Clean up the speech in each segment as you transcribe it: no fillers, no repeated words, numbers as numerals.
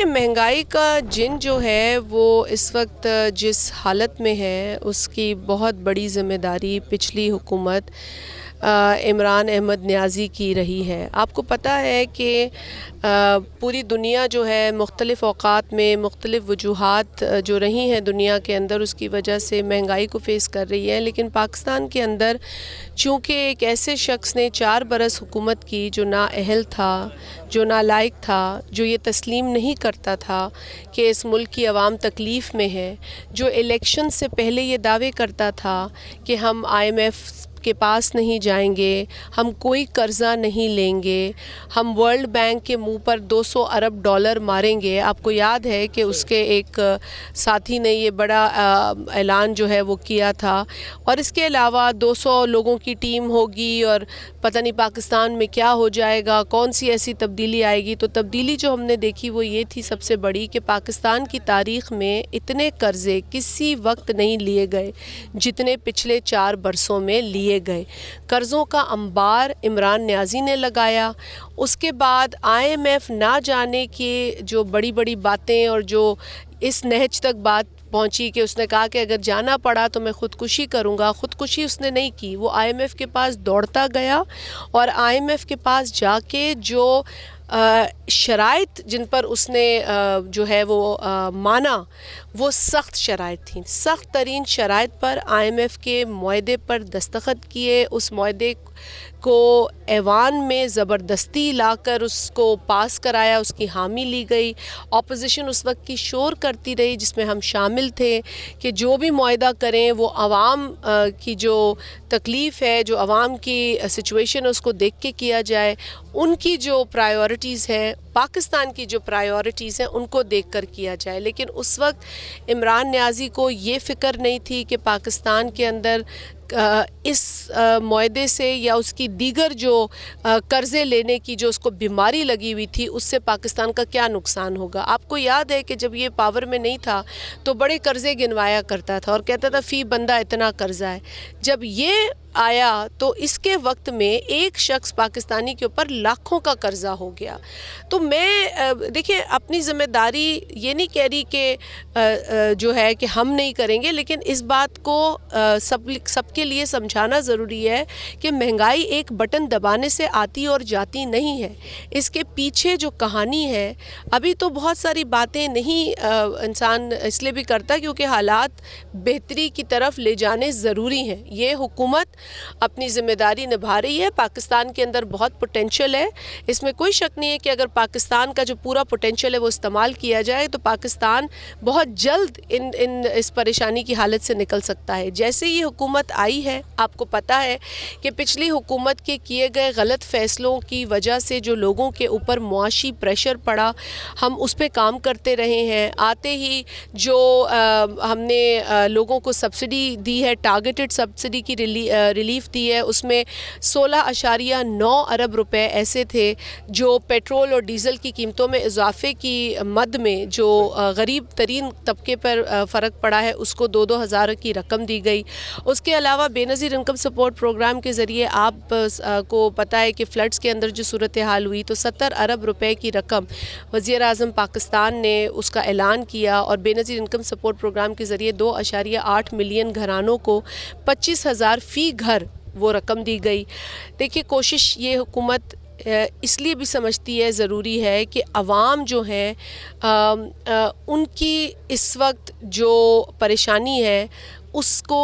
مہنگائی کا جن جو ہے وہ اس وقت جس حالت میں ہے اس کی بہت بڑی ذمہ داری پچھلی حکومت عمران احمد نیازی کی رہی ہے۔ آپ کو پتہ ہے کہ پوری دنیا جو ہے مختلف اوقات میں مختلف وجوہات جو رہی ہیں دنیا کے اندر اس کی وجہ سے مہنگائی کو فیس کر رہی ہے، لیکن پاکستان کے اندر چونکہ ایک ایسے شخص نے 4 برس حکومت کی جو نااہل تھا، جو نالائق تھا، جو یہ تسلیم نہیں کرتا تھا کہ اس ملک کی عوام تکلیف میں ہے، جو الیکشن سے پہلے یہ دعوے کرتا تھا کہ ہم IMF کے پاس نہیں جائیں گے، ہم کوئی قرضہ نہیں لیں گے، ہم ورلڈ بینک کے منہ پر 200 ارب ڈالر ماریں گے۔ آپ کو یاد ہے کہ اس کے ایک ساتھی نے یہ بڑا اعلان جو ہے وہ کیا تھا، اور اس کے علاوہ 200 لوگوں کی ٹیم ہوگی اور پتہ نہیں پاکستان میں کیا ہو جائے گا، کون سی ایسی تبدیلی آئے گی۔ تو تبدیلی جو ہم نے دیکھی وہ یہ تھی سب سے بڑی کہ پاکستان کی تاریخ میں اتنے قرضے کسی وقت نہیں لیے گئے جتنے پچھلے 4 برسوں میں لیے گئے۔ قرضوں کا انبار عمران نیازی نے لگایا۔ اس کے بعد IMF نہ جانے کے جو بڑی بڑی باتیں اور جو اس نہج تک بات پہنچی کہ اس نے کہا کہ اگر جانا پڑا تو میں خودکشی کروں گا، خودکشی اس نے نہیں کی، وہ IMF کے پاس دوڑتا گیا اور IMF کے پاس جا کے جو شرائط جن پر اس نے جو ہے وہ مانا وہ سخت شرائط تھیں، سخت ترین شرائط پر IMF کے معاہدے پر دستخط کیے، اس معاہدے کو ایوان میں زبردستی لا کر اس کو پاس کرایا، اس کی حامی لی گئی۔ اپوزیشن اس وقت کی شور کرتی رہی جس میں ہم شامل تھے کہ جو بھی معاہدہ کریں وہ عوام کی جو تکلیف ہے، جو عوام کی سچویشن ہے اس کو دیکھ کے کیا جائے، ان کی جو پرائیورٹیز ہیں، پاکستان کی جو پرائیورٹیز ہیں ان کو دیکھ کر کیا جائے۔ لیکن اس وقت عمران نیازی کو یہ فکر نہیں تھی کہ پاکستان کے اندر اس معاہدے سے یا اس کی دیگر جو قرضے لینے کی جو اس کو بیماری لگی ہوئی تھی اس سے پاکستان کا کیا نقصان ہوگا۔ آپ کو یاد ہے کہ جب یہ پاور میں نہیں تھا تو بڑے قرضے گنوایا کرتا تھا اور کہتا تھا فی بندہ اتنا قرضہ ہے۔ جب یہ آیا تو اس کے وقت میں ایک شخص پاکستانی کے اوپر لاکھوں کا قرضہ ہو گیا۔ تو میں دیکھیں اپنی ذمہ داری یہ نہیں کہہ رہی کہ جو ہے کہ ہم نہیں کریں گے، لیکن اس بات کو سب کے لیے سمجھانا ضروری ہے کہ مہنگائی ایک بٹن دبانے سے آتی اور جاتی نہیں ہے، اس کے پیچھے جو کہانی ہے ابھی تو بہت ساری باتیں نہیں انسان اس لیے بھی کرتا کیونکہ حالات بہتری کی طرف لے جانے ضروری ہیں۔ یہ حکومت اپنی ذمہ داری نبھا رہی ہے، پاکستان کے اندر بہت پوٹینشل ہے، اس میں کوئی شک نہیں ہے کہ اگر پاکستان کا جو پورا پوٹینشل ہے وہ استعمال کیا جائے تو پاکستان بہت جلد اس پریشانی کی حالت سے نکل سکتا ہے۔ جیسے یہ حکومت آئی ہے، آپ کو پتہ ہے کہ پچھلی حکومت کے کیے گئے غلط فیصلوں کی وجہ سے جو لوگوں کے اوپر معاشی پریشر پڑا، ہم اس پہ کام کرتے رہے ہیں۔ آتے ہی جو ہم نے لوگوں کو سبسڈی دی ہے، ٹارگیٹڈ سبسڈی کی ریلیف دی ہے، اس میں 16.9 ارب روپے ایسے تھے جو پیٹرول اور ڈیزل کی قیمتوں میں اضافے کی مد میں جو غریب ترین طبقے پر فرق پڑا ہے اس کو 2-2 ہزار کی رقم دی گئی۔ اس کے علاوہ بے نظیر انکم سپورٹ پروگرام کے ذریعے آپ کو پتہ ہے کہ فلڈز کے اندر جو صورتحال ہوئی تو 70 ارب روپے کی رقم وزیر اعظم پاکستان نے اس کا اعلان کیا اور بے نظیر انکم سپورٹ پروگرام کے ذریعے 2.8 ملین گھرانوں کو 25,000 فی گھر وہ رقم دی گئی۔ دیکھیے کوشش یہ حکومت اس لیے بھی سمجھتی ہے ضروری ہے کہ عوام جو ہیں ان کی اس وقت جو پریشانی ہے اس کو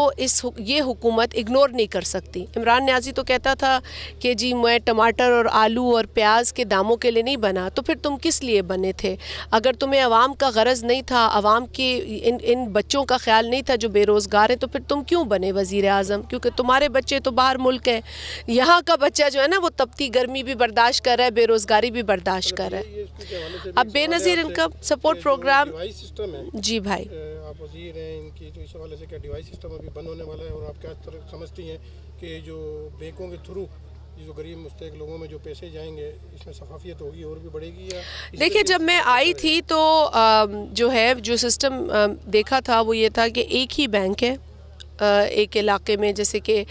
یہ حکومت اگنور نہیں کر سکتی۔ عمران نیازی تو کہتا تھا کہ جی میں ٹماٹر اور آلو اور پیاز کے داموں کے لیے نہیں بنا، تو پھر تم کس لیے بنے تھے؟ اگر تمہیں عوام کا غرض نہیں تھا، عوام کے ان بچوں کا خیال نہیں تھا جو بے روزگار ہیں، تو پھر تم کیوں بنے وزیر اعظم؟ کیونکہ تمہارے بچے تو باہر ملک ہیں، یہاں کا بچہ جو ہے نا وہ تپتی گرمی بھی برداشت کر رہا ہے، بے روزگاری بھی برداشت کر رہا ہے۔ اب بے نظیر انکم سپورٹ پروگرام جی بھائی آپ وزیر ہیں، ان کی جو اس حوالے سے کیا ڈیوائس سسٹم ابھی بند ہونے والا ہے، اور آپ کیا سمجھتی ہیں کہ جو بینکوں کے تھرو جو غریب مستحق لوگوں میں جو پیسے جائیں گے اس میں شفافیت ہوگی اور بھی بڑھے گی؟ یا دیکھیں جب میں آئی تھی تو جو ہے جو سسٹم دیکھا تھا وہ یہ تھا کہ ایک ہی بینک ہے ایک علاقے میں، جیسے کہ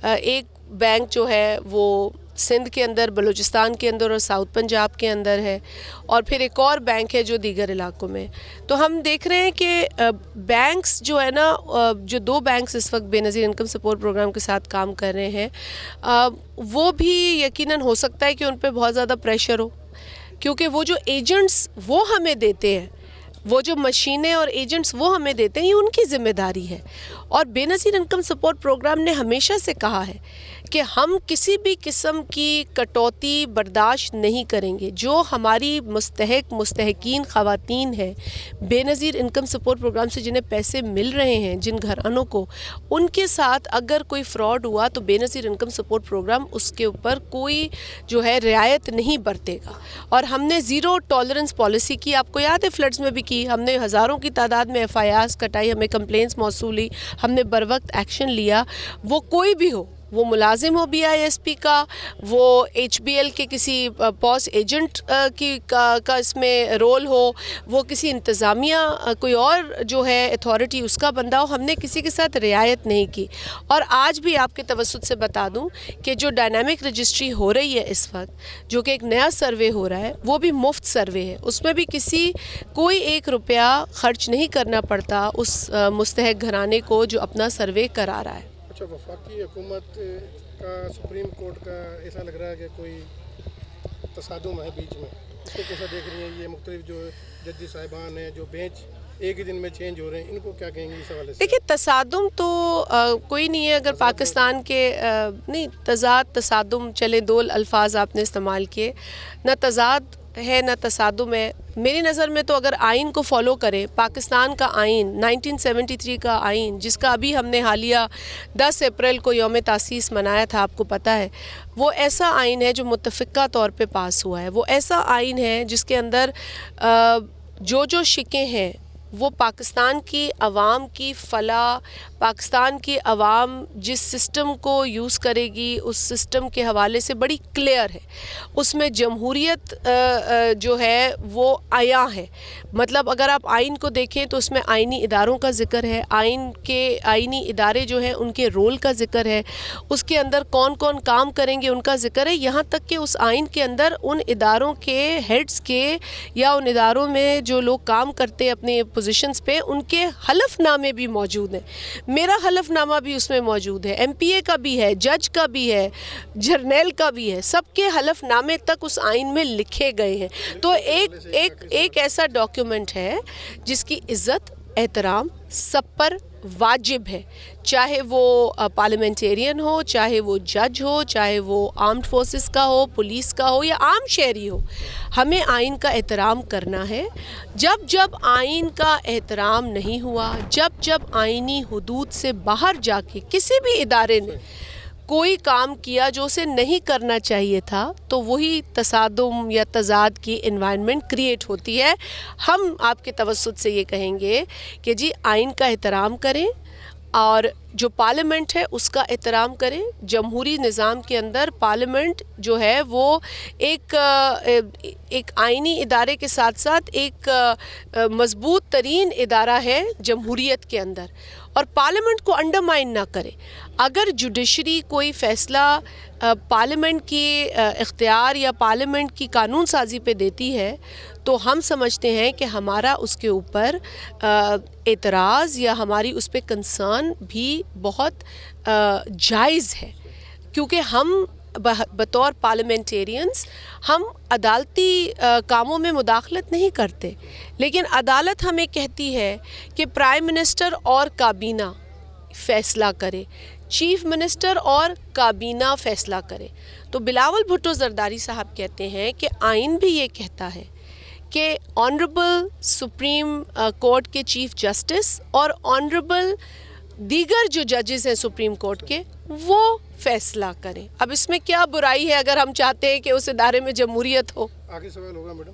ایک بینک جو ہے وہ سندھ کے اندر، بلوچستان کے اندر اور ساؤتھ پنجاب کے اندر ہے، اور پھر ایک اور بینک ہے جو دیگر علاقوں میں. تو ہم دیکھ رہے ہیں کہ بینکس جو ہے نا، جو 2 بینکس اس وقت بے نظیر انکم سپورٹ پروگرام کے ساتھ کام کر رہے ہیں، وہ بھی یقیناً ہو سکتا ہے کہ ان پہ بہت زیادہ پریشر ہو، کیونکہ وہ جو ایجنٹس وہ ہمیں دیتے ہیں، وہ جو مشینیں اور ایجنٹس وہ ہمیں دیتے ہیں، یہ ان کی ذمہ داری ہے. اور بے نظیر انکم سپورٹ پروگرام نے ہمیشہ سے کہا ہے کہ ہم کسی بھی قسم کی کٹوتی برداشت نہیں کریں گے. جو ہماری مستحقین خواتین ہیں بے نظیر انکم سپورٹ پروگرام سے جنہیں پیسے مل رہے ہیں، جن گھرانوں کو، ان کے ساتھ اگر کوئی فراڈ ہوا تو بے نظیر انکم سپورٹ پروگرام اس کے اوپر کوئی جو ہے رعایت نہیں برتے گا. اور ہم نے زیرو ٹالرنس پالیسی کی، آپ کو یاد ہے فلڈز میں بھی کی، ہم نے ہزاروں کی تعداد میں ایف آئی آرز کٹائی، ہمیں کمپلینس موصول ہوئی، ہم نے بر وقت ایکشن لیا. وہ کوئی بھی ہو، وہ ملازم ہو بی آئی ایس پی کا، وہ ایچ بی ایل کے کسی پوس ایجنٹ کا اس میں رول ہو، وہ کسی انتظامیہ کوئی اور جو ہے اتھارٹی اس کا بندہ ہو، ہم نے کسی کے ساتھ رعایت نہیں کی. اور آج بھی آپ کے توسط سے بتا دوں کہ جو ڈائنامک رجسٹری ہو رہی ہے اس وقت، جو کہ ایک نیا سروے ہو رہا ہے، وہ بھی مفت سروے ہے، اس میں بھی کوئی 1 روپیہ خرچ نہیں کرنا پڑتا اس مستحق گھرانے کو جو اپنا سروے کرا رہا ہے. اچھا، وفاقی حکومت کا سپریم کورٹ کا ایسا لگ رہا ہے کہ کوئی تصادم ہے بیچ میں، اس کو کیسا دیکھ رہی ہیں؟ یہ مختلف جو ججی صاحبان ہیں جو بینچ ایک ہی دن میں چینج ہو رہے ہیں، ان کو کیا کہیں گے اس حوالے سے؟ دیکھیے، تصادم تو کوئی نہیں ہے. اگر پاکستان کے نہیں، تصادم چلے، 2 الفاظ آپ نے استعمال کیے، نہ تضاد ہے نہ تصادم ہے. میری نظر میں تو اگر آئین کو فالو کرے، پاکستان کا آئین 1973 کا آئین، جس کا ابھی ہم نے حالیہ 10 اپریل کو یوم تاسیس منایا تھا، آپ کو پتہ ہے، وہ ایسا آئین ہے جو متفقہ طور پہ پاس ہوا ہے. وہ ایسا آئین ہے جس کے اندر جو شکیں ہیں وہ پاکستان کی عوام کی فلاح، پاکستان کی عوام جس سسٹم کو یوز کرے گی اس سسٹم کے حوالے سے بڑی کلیئر ہے. اس میں جمہوریت جو ہے وہ عیاں ہے. مطلب اگر آپ آئین کو دیکھیں تو اس میں آئینی اداروں کا ذکر ہے، آئینی ادارے جو ہیں ان کے رول کا ذکر ہے، اس کے اندر کون کون کام کریں گے ان کا ذکر ہے. یہاں تک کہ اس آئین کے اندر ان اداروں کے ہیڈز کے یا ان اداروں میں جو لوگ کام کرتے اپنے پوزیشنز پہ، ان کے حلف نامے بھی موجود ہیں. میرا حلف نامہ بھی اس میں موجود ہے، ایم پی اے کا بھی ہے، جج کا بھی ہے، جرنیل کا بھی ہے، سب کے حلف نامے تک اس آئین میں لکھے گئے ہیں. تو ایک ایسا ڈاکیومنٹ ہے جس کی عزت احترام سب پر واجب ہے، چاہے وہ پارلیمنٹیرین ہو، چاہے وہ جج ہو، چاہے وہ آرمڈ فورسز کا ہو، پولیس کا ہو یا عام شہری ہو. ہمیں آئین کا احترام کرنا ہے. جب آئین کا احترام نہیں ہوا، جب آئینی حدود سے باہر جا کے کسی بھی ادارے نے کوئی کام کیا جو اسے نہیں کرنا چاہیے تھا، تو وہی تصادم یا تضاد کی انوائرمنٹ کریٹ ہوتی ہے. ہم آپ کے توسط سے یہ کہیں گے کہ جی آئین کا احترام کریں اور جو پارلیمنٹ ہے اس کا احترام کریں. جمہوری نظام کے اندر پارلیمنٹ جو ہے وہ ایک آئینی ادارے کے ساتھ ساتھ ایک مضبوط ترین ادارہ ہے جمہوریت کے اندر، اور پارلیمنٹ کو انڈرمائن نہ کرے. اگر جوڈیشری کوئی فیصلہ پارلیمنٹ کی اختیار یا پارلیمنٹ کی قانون سازی پہ دیتی ہے تو ہم سمجھتے ہیں کہ ہمارا اس کے اوپر اعتراض یا ہماری اس پہ کنسرن بھی بہت جائز ہے، کیونکہ ہم بطور پارلیمنٹیرینز ہم عدالتی کاموں میں مداخلت نہیں کرتے، لیکن عدالت ہمیں کہتی ہے کہ پرائم منسٹر اور کابینہ فیصلہ کرے، چیف منسٹر اور کابینہ فیصلہ کرے. تو بلاول بھٹو زرداری صاحب کہتے ہیں کہ آئین بھی یہ کہتا ہے کہ آنریبل سپریم کورٹ کے چیف جسٹس اور آنریبل دیگر جو ججز ہیں سپریم کورٹ کے، وہ فیصلہ کریں. اب اس میں کیا برائی ہے اگر ہم چاہتے ہیں کہ اس ادارے میں جمہوریت ہو؟ آگے سوال ہوگا میڈم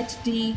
HD।